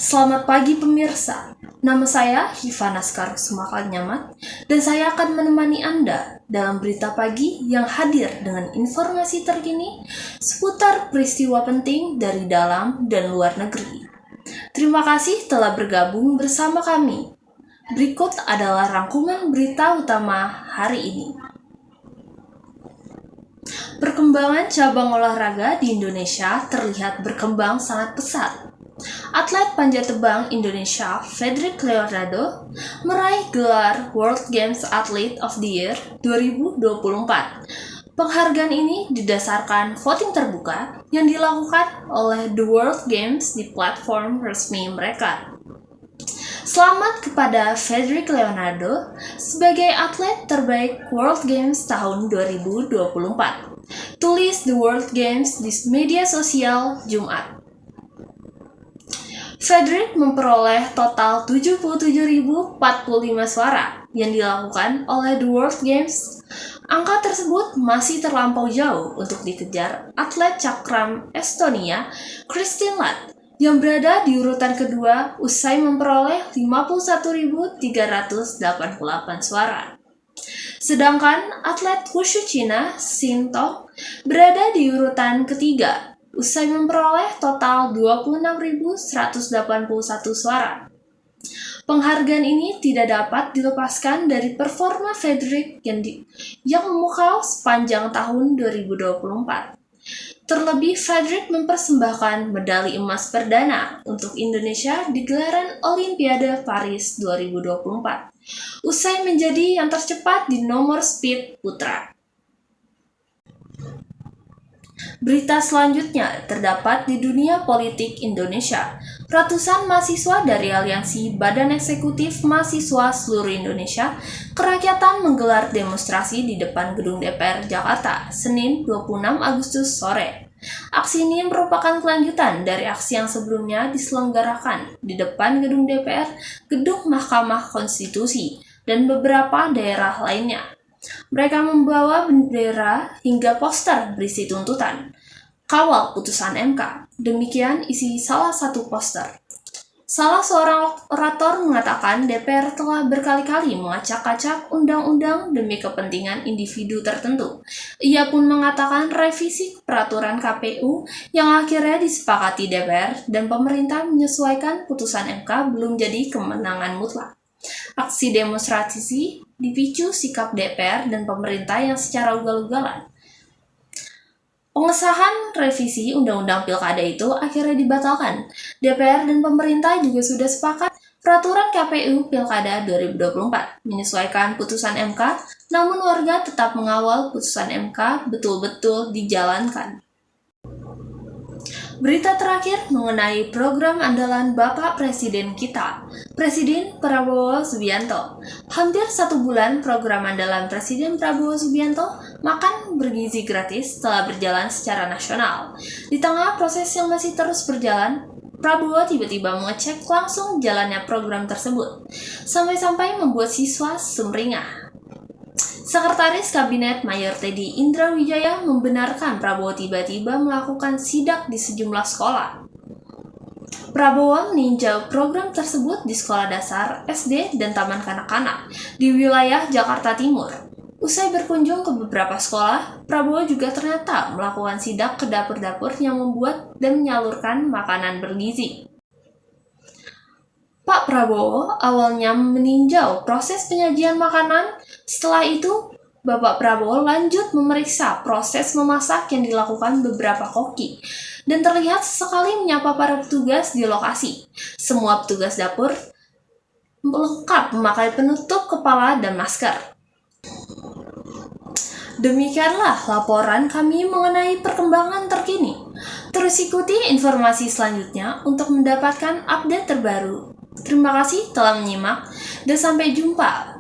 Selamat pagi pemirsa, nama saya Hivana Skar Sumakal Nyamat dan saya akan menemani Anda dalam berita pagi yang hadir dengan informasi terkini seputar peristiwa penting dari dalam dan luar negeri. Terima kasih telah bergabung bersama kami. Berikut adalah rangkuman berita utama hari ini. Perkembangan cabang olahraga di Indonesia terlihat berkembang sangat pesat. Atlet panjat tebang Indonesia, Fredrik Leonardo, meraih gelar World Games Athlete of the Year 2024. Penghargaan ini didasarkan voting terbuka yang dilakukan oleh The World Games di platform resmi mereka. Selamat kepada Fredrik Leonardo sebagai atlet terbaik World Games tahun 2024. Tulis The World Games di media sosial Jumat. Fredrik memperoleh total 77.045 suara yang dilakukan oleh The World Games. Angka tersebut masih terlampau jauh untuk dikejar atlet cakram Estonia, Kristin Lat, yang berada di urutan kedua usai memperoleh 51.388 suara. Sedangkan atlet wushu Cina, Xin Tong, berada di urutan ketiga usai memperoleh total 26.181 suara. Penghargaan ini tidak dapat dilepaskan dari performa Fredrik yang memukau sepanjang tahun 2024. Terlebih, Fredrik mempersembahkan medali emas perdana untuk Indonesia di gelaran Olimpiade Paris 2024, usai menjadi yang tercepat di nomor speed putra. Berita selanjutnya terdapat di dunia politik Indonesia. Ratusan mahasiswa dari Aliansi Badan Eksekutif Mahasiswa Seluruh Indonesia Kerakyatan menggelar demonstrasi di depan Gedung DPR Jakarta, Senin 26 Agustus sore. Aksi ini merupakan kelanjutan dari aksi yang sebelumnya diselenggarakan di depan Gedung DPR, Gedung Mahkamah Konstitusi, dan beberapa daerah lainnya. Mereka membawa bendera hingga poster berisi tuntutan kawal putusan MK. Demikian isi salah satu poster. Salah seorang orator mengatakan DPR telah berkali-kali mengacak-acak undang-undang demi kepentingan individu tertentu. Ia pun mengatakan revisi peraturan KPU yang akhirnya disepakati DPR dan pemerintah menyesuaikan putusan MK belum jadi kemenangan mutlak. Aksi demonstrasi dipicu sikap DPR dan pemerintah yang secara ugal-ugalan. Pengesahan revisi Undang-Undang Pilkada itu akhirnya dibatalkan. DPR dan pemerintah juga sudah sepakat peraturan KPU Pilkada 2024 menyesuaikan putusan MK, namun warga tetap mengawal putusan MK betul-betul dijalankan. Berita terakhir mengenai program andalan Bapak Presiden kita, Presiden Prabowo Subianto. Hampir 1 bulan program andalan Presiden Prabowo Subianto makan bergizi gratis telah berjalan secara nasional. Di tengah proses yang masih terus berjalan, Prabowo tiba-tiba mengecek langsung jalannya program tersebut, sampai-sampai membuat siswa sumringah. Sekretaris Kabinet Mayor Teddy Indra Wijaya membenarkan Prabowo tiba-tiba melakukan sidak di sejumlah sekolah. Prabowo meninjau program tersebut di sekolah dasar, SD, dan taman kanak-kanak di wilayah Jakarta Timur. Usai berkunjung ke beberapa sekolah, Prabowo juga ternyata melakukan sidak ke dapur-dapur yang membuat dan menyalurkan makanan bergizi. Pak Prabowo awalnya meninjau proses penyajian makanan. Setelah itu, Bapak Prabowo lanjut memeriksa proses memasak yang dilakukan beberapa koki dan terlihat sesekali menyapa para petugas di lokasi. Semua petugas dapur lengkap memakai penutup kepala dan masker. Demikianlah laporan kami mengenai perkembangan terkini. Terus ikuti informasi selanjutnya untuk mendapatkan update terbaru. Terima kasih telah menyimak dan sampai jumpa.